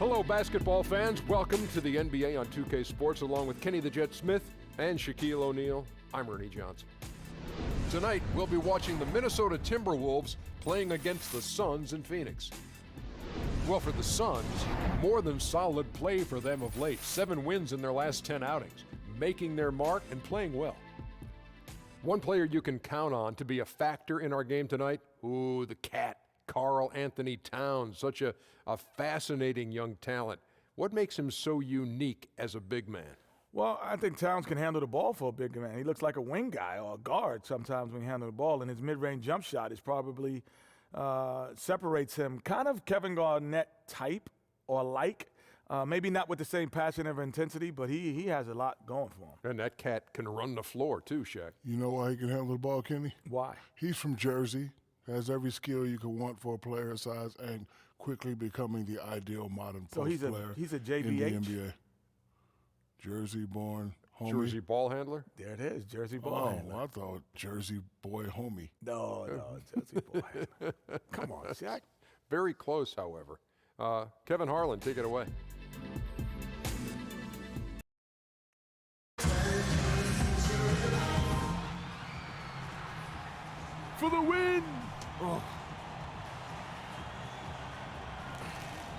Hello, basketball fans. Welcome to the NBA on 2K Sports, along with Kenny the Jet Smith and Shaquille O'Neal. I'm Ernie Johnson. Tonight, we'll be watching the Minnesota Timberwolves playing against the Suns in Phoenix. Well, for the Suns, more than solid play for them of late. 7 wins in their last 10 outings, making their mark and playing well. One player you can count on to be a factor in our game tonight, ooh, the cat, Karl Anthony Towns, such a fascinating young talent. What makes him so unique as a big man? Well, I think Towns can handle the ball for a big man. He looks like a wing guy or a guard sometimes when he handles the ball, and his mid-range jump shot is probably separates him kind of Kevin Garnett type or like. Maybe not with the same passion or intensity, but he has a lot going for him. And that cat can run the floor too, Shaq. You know why he can handle the ball, Kenny? Why? He's from Jersey, has every skill you could want for a player his size, and quickly becoming the ideal modern post player. He's a JBH? In the NBA. Jersey-born homie. Jersey ball handler? There it is, Jersey ball handler. I thought Jersey boy homie. No, Jersey boy handler. Come on, Shaq. Very close, however. Kevin Harlan, take it away. For the win! Oh.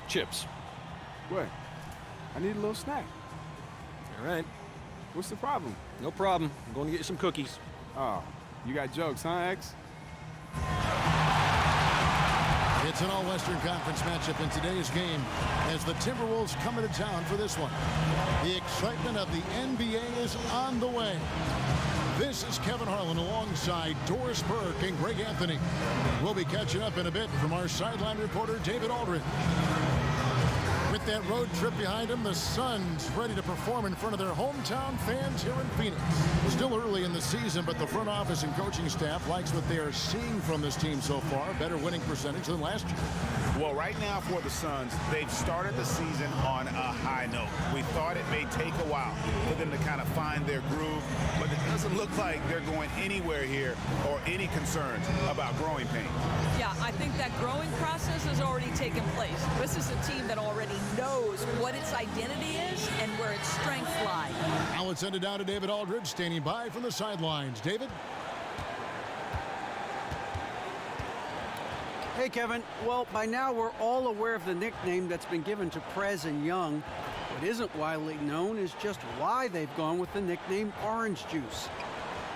Chips. What? I need a little snack. All right. What's the problem? No problem. I'm going to get you some cookies. Oh, you got jokes, huh, X? It's an all-Western Conference matchup in today's game as the Timberwolves come into town for this one. The excitement of the NBA is on the way. This is Kevin Harlan alongside Doris Burke and Greg Anthony. We'll be catching up in a bit from our sideline reporter, David Aldridge. With that road trip behind them, the Suns ready to perform in front of their hometown fans here in Phoenix. Still early in the season, but the front office and coaching staff likes what they are seeing from this team so far. Better winning percentage than last year. Well, right now for the Suns, they've started the season on a high note. We thought it may take a while for them to kind of find their groove, but it doesn't look like they're going anywhere here or any concerns about growing pains. Yeah, I think that growing process has already taken place. This is a team that already knows what its identity is and where its strengths lie. Now let's send it down to David Aldridge, standing by from the sidelines. David? Hey, Kevin. Well, by now we're all aware of the nickname that's been given to Prez and Young. What isn't widely known is just why they've gone with the nickname Orange Juice.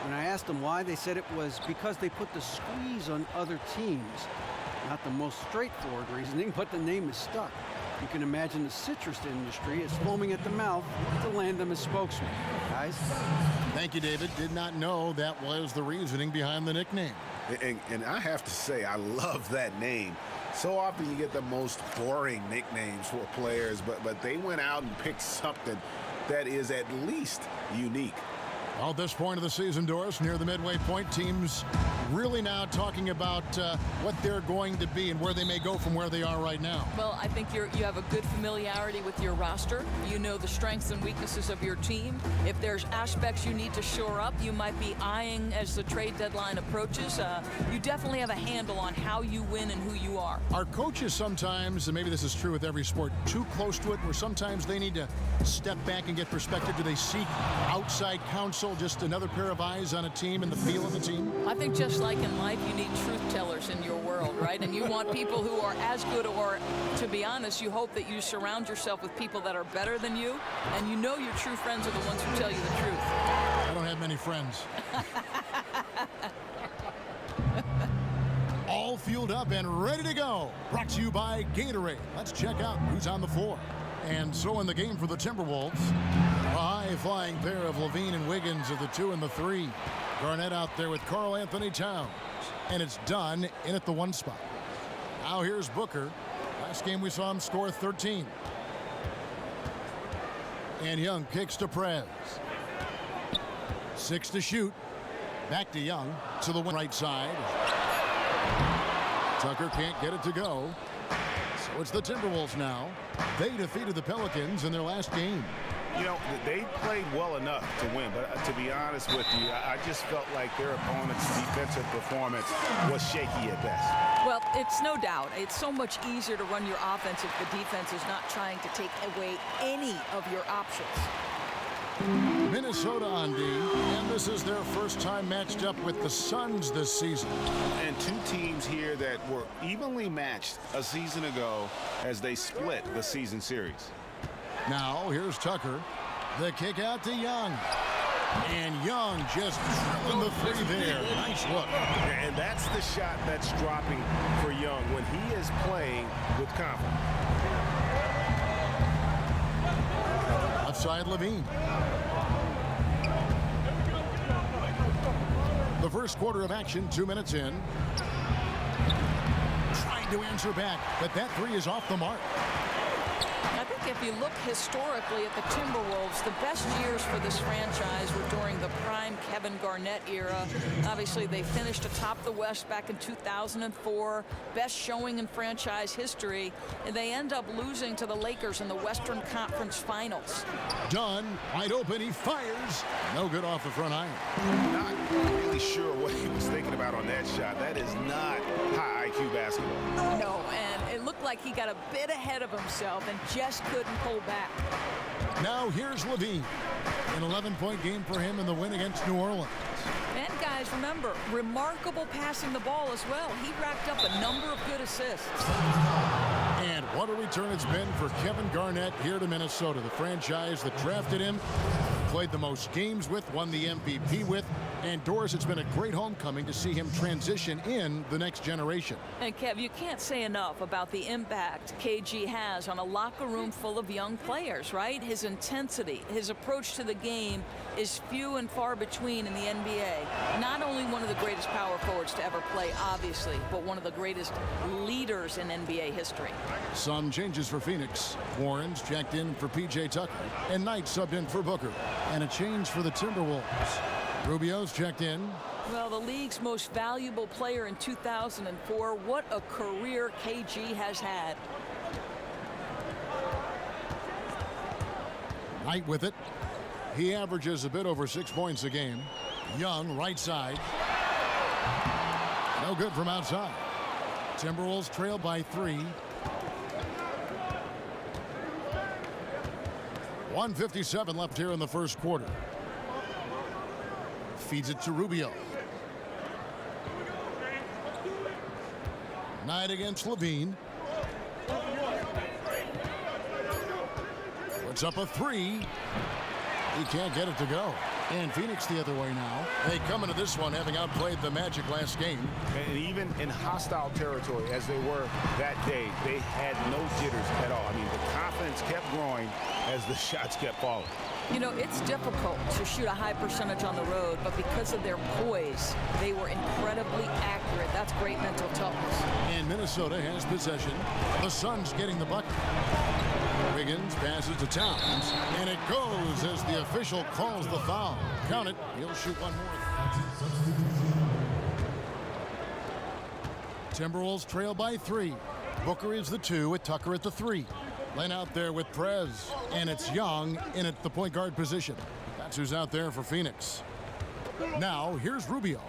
When I asked them why, they said it was because they put the squeeze on other teams. Not the most straightforward reasoning, but the name is stuck. You can imagine the citrus industry is foaming at the mouth to land them as spokesman. Guys? Thank you, David. Did not know that was the reasoning behind the nickname. And I have to say, I love that name. So often you get the most boring nicknames for players, but they went out and picked something that is at least unique. Well, at this point of the season, Doris, near the midway point, teams really now talking about what they're going to be and where they may go from where they are right now. Well, I think you have a good familiarity with your roster. You know the strengths and weaknesses of your team. If there's aspects you need to shore up, you might be eyeing as the trade deadline approaches. You definitely have a handle on how you win and who you are. Are coaches sometimes, and maybe this is true with every sport, too close to it, where sometimes they need to step back and get perspective? Do they seek outside counsel, just another pair of eyes on a team and the feel of the team? I think just like in life, you need truth tellers in your world, right? And you want people who are as good, or to be honest, you hope that you surround yourself with people that are better than you, and you know your true friends are the ones who tell you the truth. I don't have many friends. All fueled up and ready to go. Brought to you by Gatorade. Let's check out who's on the floor. And so in the game for the Timberwolves, a high-flying pair of Levine and Wiggins of the 2 and the 3. Garnett out there with Karl Anthony Towns. And it's done in at the 1 spot. Now here's Booker. Last game we saw him score 13. And Young kicks to Prez. 6 to shoot. Back to Young to the right side. Tucker can't get it to go. So it's the Timberwolves now. They defeated the Pelicans in their last game. You know, they played well enough to win, but to be honest with you, I just felt like their opponent's defensive performance was shaky at best. Well, it's no doubt. It's so much easier to run your offense if the defense is not trying to take away any of your options. Minnesota on D, and this is their first time matched up with the Suns this season. And two teams here that were evenly matched a season ago as they split the season series. Now, here's Tucker. The kick out to Young. And Young just drilling the three there. Nice look. And that's the shot that's dropping for Young when he is playing with confidence. Left side, Levine. The first quarter of action, 2 minutes in. Trying to answer back, but that three is off the mark. I think if you look historically at the Timberwolves, the best years for this franchise were during the prime Kevin Garnett era. Obviously, they finished atop the West back in 2004, best showing in franchise history, and they end up losing to the Lakers in the Western Conference Finals. Dunn, wide open, he fires. No good off the front iron. Not really sure what he was thinking about on that shot. That is not high IQ basketball. No, and it looked like he got a bit ahead of himself and just couldn't pull back. Now here's Levine. An 11-point game for him in the win against New Orleans. And guys, remember, remarkable passing the ball as well. He racked up a number of good assists. And what a return it's been for Kevin Garnett here to Minnesota, the franchise that drafted him, played the most games with, won the MVP with. And Doris, it's been a great homecoming to see him transition in the next generation. And Kev, you can't say enough about the impact KG has on a locker room full of young players, right? His intensity, his approach to the game is few and far between in the NBA. Not only one of the greatest power forwards to ever play, obviously, but one of the greatest leaders in NBA history. Some changes for Pheonix. Warren's checked in for PJ Tucker, and Knight subbed in for Booker. And a change for the Timberwolves. Rubio's checked in. Well, the league's most valuable player in 2004. What a career KG has had. Knight with it. He averages a bit over 6 points a game. Young, right side. No good from outside. Timberwolves trail by 3. 1:57 left here in the first quarter. Feeds it to Rubio. Knight against Levine. Puts up a 3. He can't get it to go. And Pheonix the other way now. They come into this one having outplayed the Magic last game. And even in hostile territory, as they were that day, they had no jitters at all. I mean, the confidence kept growing as the shots kept falling. You know, it's difficult to shoot a high percentage on the road, but because of their poise, they were incredibly accurate. That's great mental toughness. And Minnesota has possession. The Suns getting the bucket. Wiggins passes to Towns, and it goes as the official calls the foul. Count it. He'll shoot one more. Timberwolves trail by 3. Booker is the 2 with Tucker at the 3. Len out there with Prez, and it's Young in at the point guard position. That's who's out there for Pheonix. Now, here's Rubio.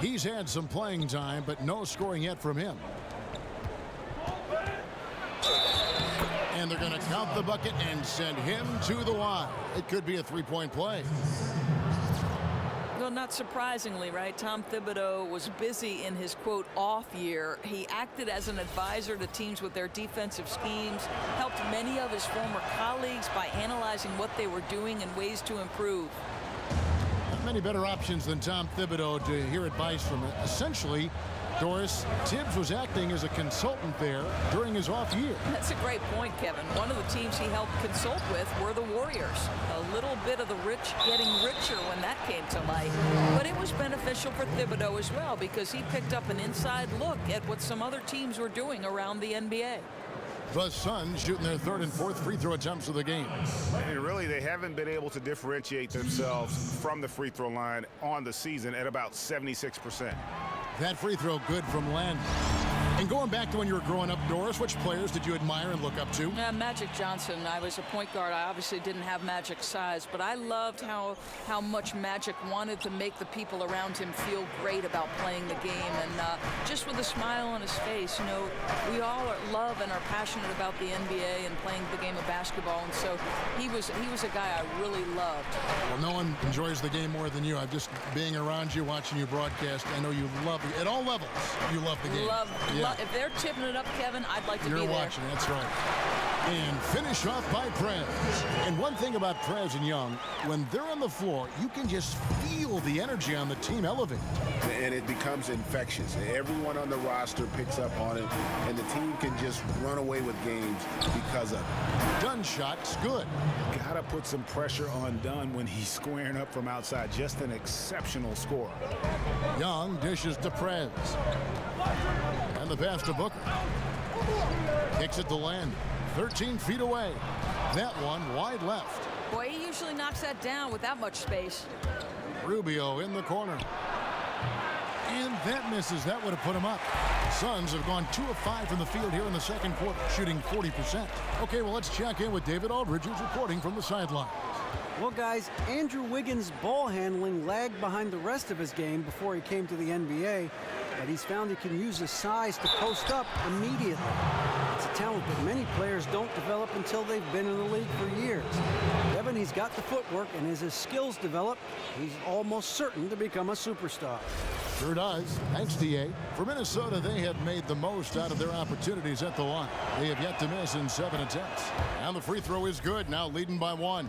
He's had some playing time, but no scoring yet from him. And they're going to count the bucket and send him to the line. It could be a 3-point play. Well, not surprisingly, right? Tom Thibodeau was busy in his, quote, off year. He acted as an advisor to teams with their defensive schemes, helped many of his former colleagues by analyzing what they were doing and ways to improve. Not many better options than Tom Thibodeau to hear advice from it. Essentially, Doris, Tibbs was acting as a consultant there during his off year. That's a great point, Kevin. One of the teams he helped consult with were the Warriors. A little bit of the rich getting richer when that came to light. But it was beneficial for Thibodeau as well because he picked up an inside look at what some other teams were doing around the NBA. The Suns shooting their 3rd and 4th free throw attempts of the game. And really, they haven't been able to differentiate themselves from the free throw line on the season at about 76%. That free throw good from Len. And going back to when you were growing up, Doris, which players did you admire and look up to? Magic Johnson. I was a point guard. I obviously didn't have Magic's size, but I loved how much Magic wanted to make the people around him feel great about playing the game. And just with a smile on his face, you know, we all love and are passionate about the NBA and playing the game of basketball. And so he was a guy I really loved. Well, no one enjoys the game more than you. I'm just being around you, watching you broadcast. I know you love it. At all levels, you love the game. If they're tipping it up, Kevin, I'd like to be there. You're watching, that's right. And finish off by Prez. And one thing about Prez and Young, when they're on the floor, you can just feel the energy on the team elevate. And it becomes infectious. Everyone on the roster picks up on it, and the team can just run away with games because of it. Dunn shot's good. Gotta put some pressure on Dunn when he's squaring up from outside. Just an exceptional scorer. Young dishes to Prez. And the pass to Booker. Kicks it to Land. 13 feet away. That one wide left. Boy, he usually knocks that down with that much space. Rubio in the corner. And that misses. That would have put him up. Suns have gone 2 of 5 from the field here in the second quarter, shooting 40%. Okay, well, let's check in with David Aldridge, who's reporting from the sideline. Well, guys, Andrew Wiggins' ball handling lagged behind the rest of his game before he came to the NBA, but he's found he can use his size to post up immediately. It's a talent that many players don't develop until they've been in the league for years. Kevin, he's got the footwork, and as his skills develop, he's almost certain to become a superstar. Sure does. Thanks, D.A. For Minnesota, they have made the most out of their opportunities at the line. They have yet to miss in 7 attempts. And the free throw is good, now leading by 1.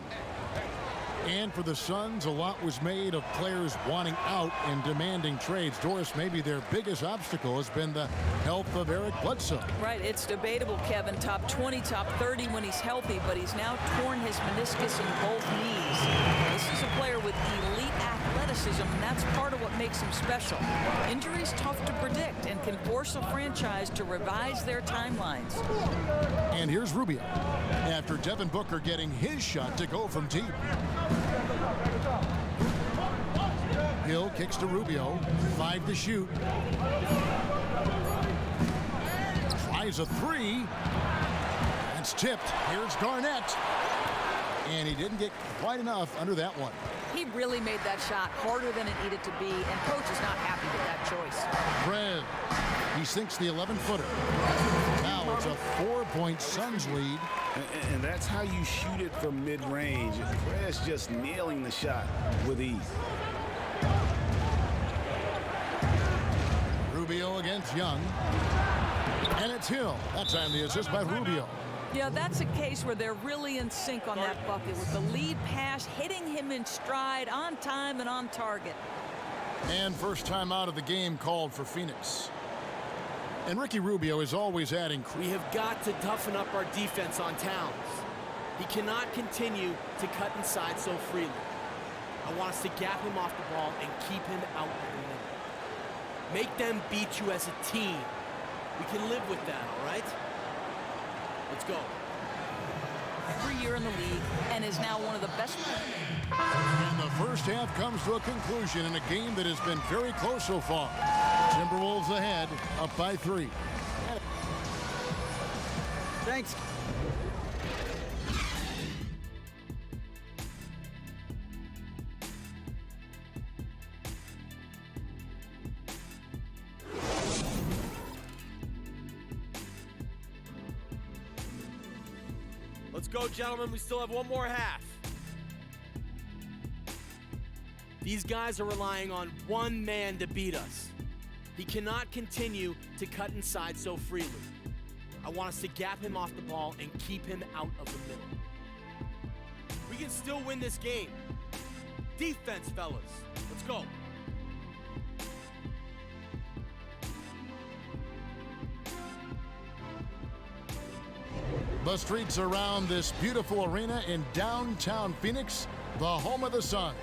And for the Suns, a lot was made of players wanting out and demanding trades. Doris, maybe their biggest obstacle has been the health of Eric Bledsoe. Right, it's debatable, Kevin. Top 20, top 30 when he's healthy, but he's now torn his meniscus in both knees. This is a player with elite athleticism, and that's part of what makes him special. Injuries tough to predict and can force a franchise to revise their timelines. And here's Rubio after Devin Booker getting his shot to go from deep. Hill kicks to Rubio. 5 to shoot. Tries a 3. It's tipped. Here's Garnett. And he didn't get quite enough under that one. He really made that shot harder than it needed to be, and coach is not happy with that choice. Fred. He sinks the 11-footer. Now it's a 4-point Suns lead. And that's how you shoot it from mid-range. Prez just nailing the shot with ease. Rubio against Young. And it's Hill. That time the assist by Rubio. Yeah, that's a case where they're really in sync on that bucket with the lead pass hitting him in stride, on time and on target. And first time out of the game called for Pheonix. And Ricky Rubio is always adding. We have got to toughen up our defense on Towns. He cannot continue to cut inside so freely. I want us to gap him off the ball and keep him out of the middle. Make them beat you as a team. We can live with that, all right? Let's go. Every year in the league and is now one of the best. And the first half comes to a conclusion in a game that has been very close so far. Timberwolves ahead, up by 3. Thanks. Let's go, gentlemen. We still have one more half. These guys are relying on one man to beat us. He cannot continue to cut inside so freely. I want us to gap him off the ball and keep him out of the middle. We can still win this game. Defense, fellas. Let's go. The streets around this beautiful arena in downtown Phoenix, the home of the Suns.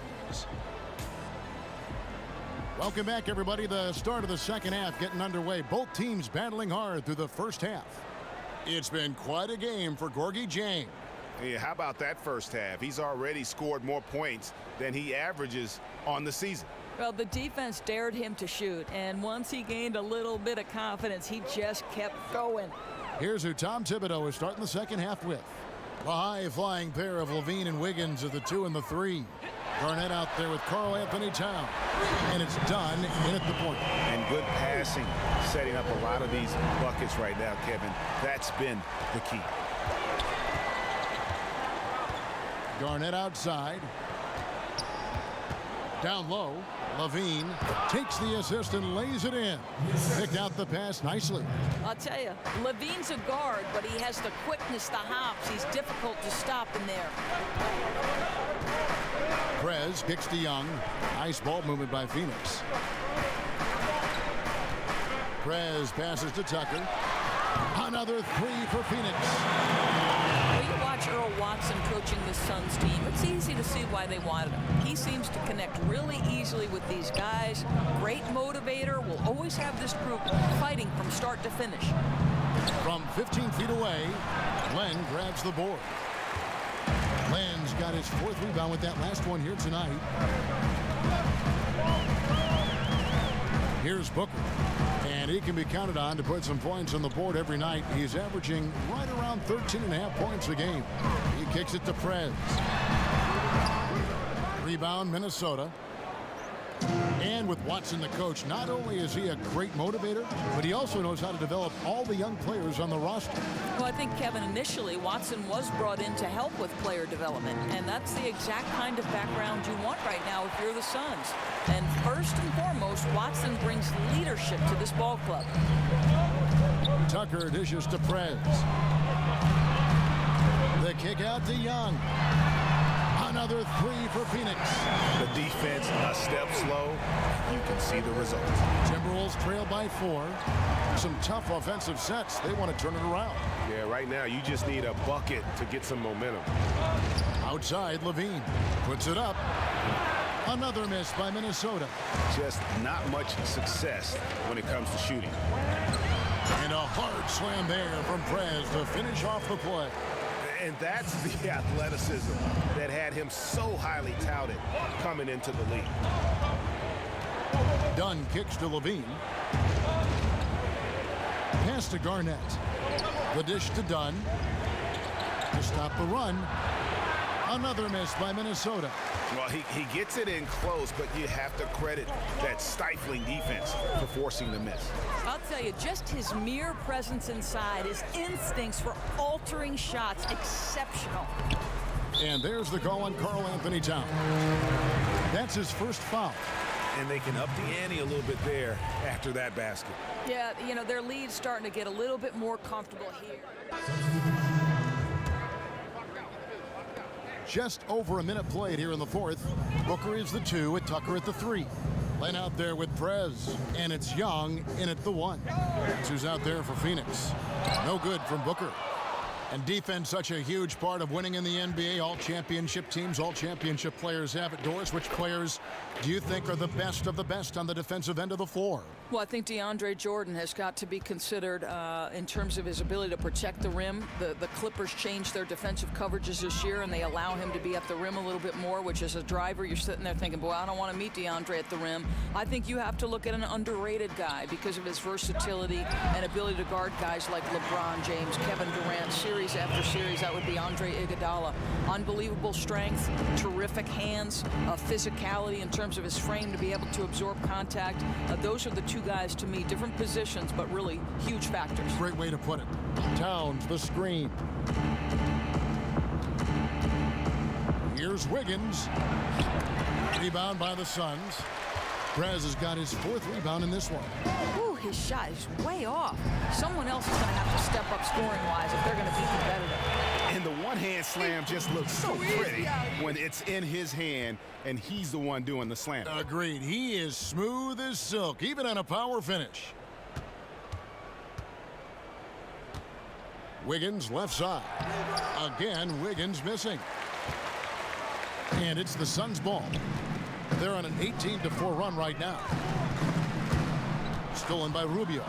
Welcome back, everybody. The start of the second half getting underway. Both teams battling hard through the first half. It's been quite a game for Gorgui Dieng. Yeah, how about that first half? He's already scored more points than he averages on the season. Well, the defense dared him to shoot, and once he gained a little bit of confidence, he just kept going. Here's who Tom Thibodeau is starting the second half with. The high-flying pair of Levine and Wiggins are the 2 and the 3. Garnett out there with Karl Anthony Towns. And it's done in at the point. And good passing, setting up a lot of these buckets right now, Kevin. That's been the key. Garnett outside. Down low. Levine takes the assist and lays it in. Picked out the pass nicely. I'll tell you, Levine's a guard, but he has the quickness, the hops. He's difficult to stop in there. Prez kicks to Young. Nice ball movement by Pheonix. Prez passes to Tucker. Another 3 for Pheonix. Well, you watch Earl Watson coaching the Suns team. It's easy to see why they wanted him. He seems to connect really easily with these guys. Great motivator. Will always have this group fighting from start to finish. From 15 feet away, Len grabs the board. Len's got his 4th rebound with that last one here tonight. Here's Booker. And he can be counted on to put some points on the board every night. He's averaging right around 13.5 points a game. He kicks it to Prez. Rebound, Minnesota. And with Watson the coach, not only is he a great motivator, but he also knows how to develop all the young players on the roster. Well, I think, Kevin, initially Watson was brought in to help with player development, and that's the exact kind of background you want right now if you're the Suns. And first and foremost, Watson brings leadership to this ball club. Tucker dishes to Prez. The kick out to Young. Another 3 for Pheonix. The defense a step slow. You can see the results. Timberwolves trail by 4. Some tough offensive sets. They want to turn it around. Yeah, right now you just need a bucket to get some momentum. Outside, Levine puts it up. Another miss by Minnesota. Just not much success when it comes to shooting. And a hard slam there from Prez to finish off the play. And that's the athleticism that had him so highly touted coming into the league. Dunn kicks to Levine. Pass to Garnett. The dish to Dunn. To stop the run. Another miss by Minnesota. Well, he gets it in close, but you have to credit that stifling defense for forcing the miss. I'll tell you, just his mere presence inside, his instincts for altering shots, exceptional. And there's the call on Karl Anthony Towns. That's his first foul. And they can up the ante a little bit there after that basket. Yeah, you know, their lead's starting to get a little bit more comfortable here. Just over a minute played here in the 4th. Booker is the 2 with Tucker at the 3. Len out there with Prez, and it's Young in at the 1. That's who's out there for Pheonix. No good from Booker. And defense, such a huge part of winning in the NBA. All championship teams, all championship players have it. Doris, which players do you think are the best of the best on the defensive end of the floor? Well, I think DeAndre Jordan has got to be considered in terms of his ability to protect the rim. The Clippers changed their defensive coverages this year, and they allow him to be at the rim a little bit more, which as a driver, you're sitting there thinking, boy, I don't want to meet DeAndre at the rim. I think you have to look at an underrated guy because of his versatility and ability to guard guys like LeBron James, Kevin Durant, series after series. That would be Andre Iguodala. Unbelievable strength, terrific hands, physicality in terms of his frame to be able to absorb contact. Those are the two guys to me, different positions, but really huge factors. Great way to put it. Towns, the screen. Here's Wiggins. Rebound by the Suns. Prez has got his 4th rebound in this one. Ooh, his shot is way off. Someone else is going to have to step up scoring-wise if they're going to be competitive. And the one-hand slam just looks so pretty when it's in his hand and he's the one doing the slam. Agreed. He is smooth as silk, even on a power finish. Wiggins left side. Again, Wiggins missing. And it's the Suns' ball. They're on an 18-4 run right now. Stolen by Rubio.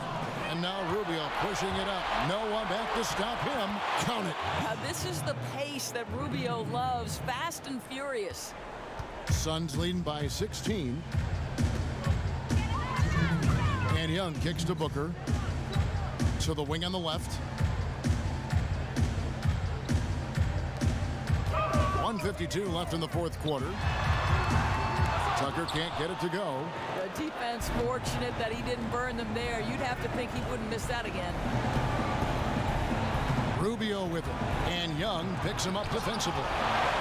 And now Rubio pushing it up. No one back to stop him. Count it. This is the pace that Rubio loves. Fast and furious. Suns leading by 16. And Young kicks to Booker. To the wing on the left. 1:52 left in the fourth quarter. Tucker can't get it to go. The defense fortunate that he didn't burn them there. You'd have to think he wouldn't miss that again. Rubio with it. And Young picks him up defensively.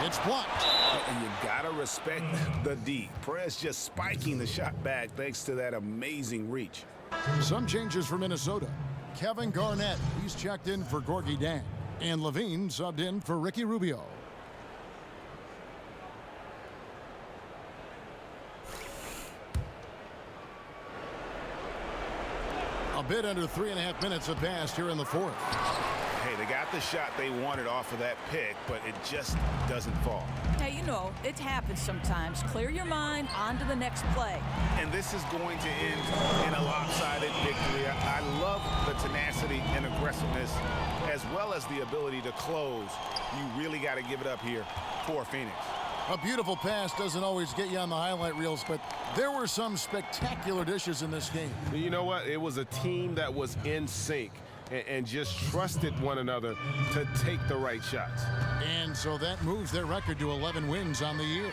It's blocked. And you gotta respect the D. Perez just spiking the shot back thanks to that amazing reach. Some changes for Minnesota. Kevin Garnett, he's checked in for Gorgie Dan. And Levine subbed in for Ricky Rubio. A bit under 3.5 minutes have passed here in the fourth. Hey, they got the shot they wanted off of that pick, but it just doesn't fall. Hey, you know, it happens sometimes. Clear your mind, on to the next play. And this is going to end in a lopsided victory. I love the tenacity and aggressiveness, as well as the ability to close. You really got to give it up here for Pheonix. A beautiful pass doesn't always get you on the highlight reels, but there were some spectacular dishes in this game. You know what? It was a team that was in sync and just trusted one another to take the right shots. And so that moves their record to 11 wins on the year.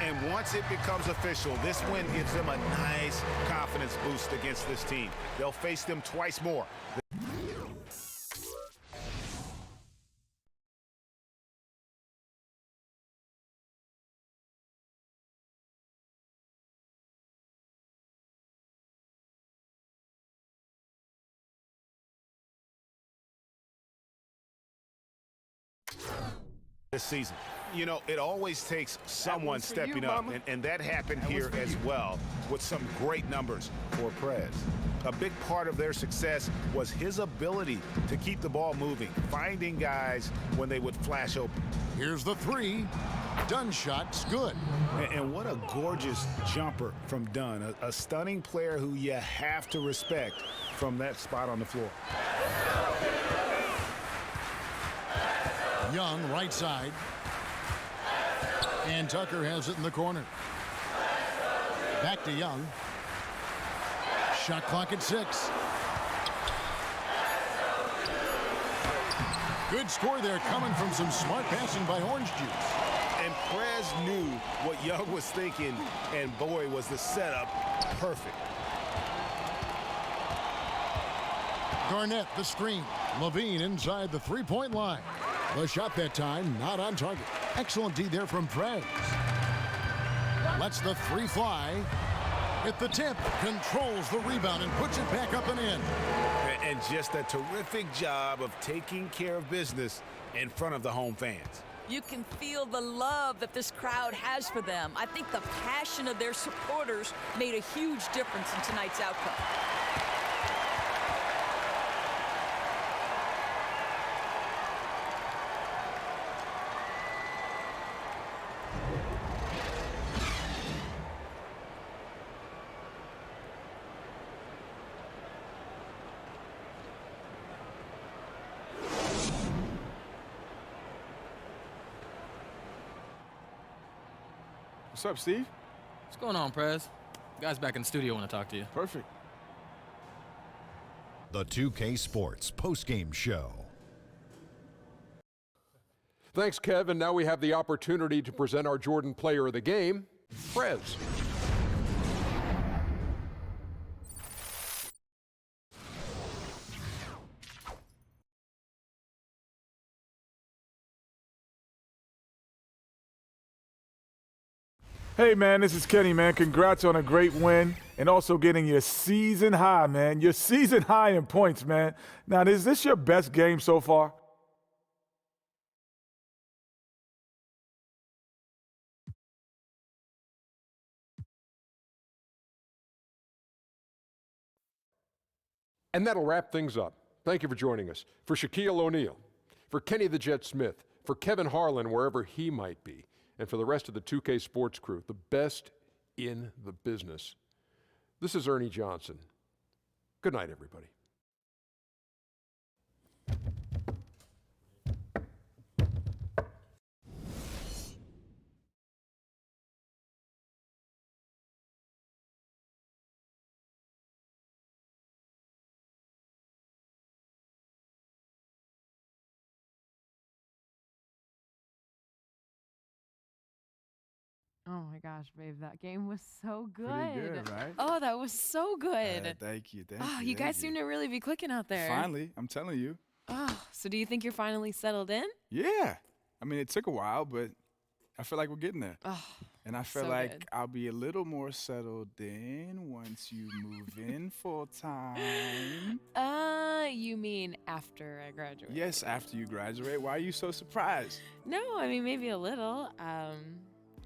And once it becomes official, this win gives them a nice confidence boost against this team. They'll face them twice more. This season. You know, it always takes someone stepping up, and that happened here as well with some great numbers for Perez. A big part of their success was his ability to keep the ball moving, finding guys when they would flash open. Here's the three. Dunn shot's good. And what a gorgeous jumper from Dunn, a stunning player who you have to respect from that spot on the floor. Young, right side. And Tucker has it in the corner. Back to Young. Shot clock at 6. Good score there coming from some smart passing by Orange Juice. And Perez knew what Young was thinking, and boy, was the setup perfect. Garnett, the screen. Levine inside the three-point line. The shot that time, not on target. Excellent D there from Perez. Lets the three fly. At the tip, controls the rebound and puts it back up and in. And just a terrific job of taking care of business in front of the home fans. You can feel the love that this crowd has for them. I think the passion of their supporters made a huge difference in tonight's outcome. What's up, Steve? What's going on, Prez? Guys back in the studio want to talk to you. Perfect. The 2K Sports postgame show. Thanks, Kev. And now we have the opportunity to present our Jordan Player of the Game, Prez. Hey, man, this is Kenny, man. Congrats on a great win and also getting your season high, man. Your season high in points, man. Now, is this your best game so far? And that'll wrap things up. Thank you for joining us. For Shaquille O'Neal, for Kenny the Jet Smith, for Kevin Harlan, wherever he might be, and for the rest of the 2K Sports crew, the best in the business. This is Ernie Johnson. Good night, everybody. Oh my gosh, babe, that game was so good. Pretty good, right? Oh, that was so good. Thank you. Oh, you guys seem to really be clicking out there. Finally, I'm telling you. Oh, so do you think you're finally settled in? Yeah. I mean, it took a while, but I feel like we're getting there. Oh, and I feel so like good. I'll be a little more settled in once you move in full time. You mean after I graduate? Yes, after you graduate. Why are you so surprised? No, I mean, maybe a little.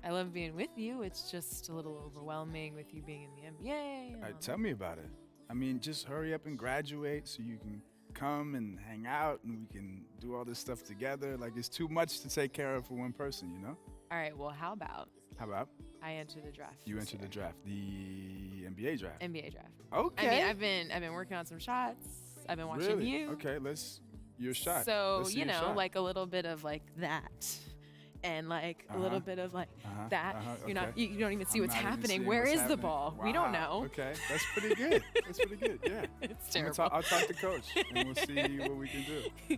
I love being with you. It's just a little overwhelming with you being in the NBA. All right, tell me about it. I mean, just hurry up and graduate so you can come and hang out and we can do all this stuff together. Like, it's too much to take care of for one person, you know? All right, well, how about How about? I enter the draft? You enter the draft, the NBA draft. NBA draft. Okay. I mean, I've been working on some shots. I've been watching Really? you. Okay, your shot. So, Let's see you your know, shot. like a little bit of like that. And like a little bit of like that. You're not. You don't even see I'm what's not even happening. seeing Where what's is the happening. ball? We don't Wow. know. Okay, that's pretty good. That's pretty good. Yeah. It's I'm gonna terrible. I'll talk to coach and we'll see what we can do.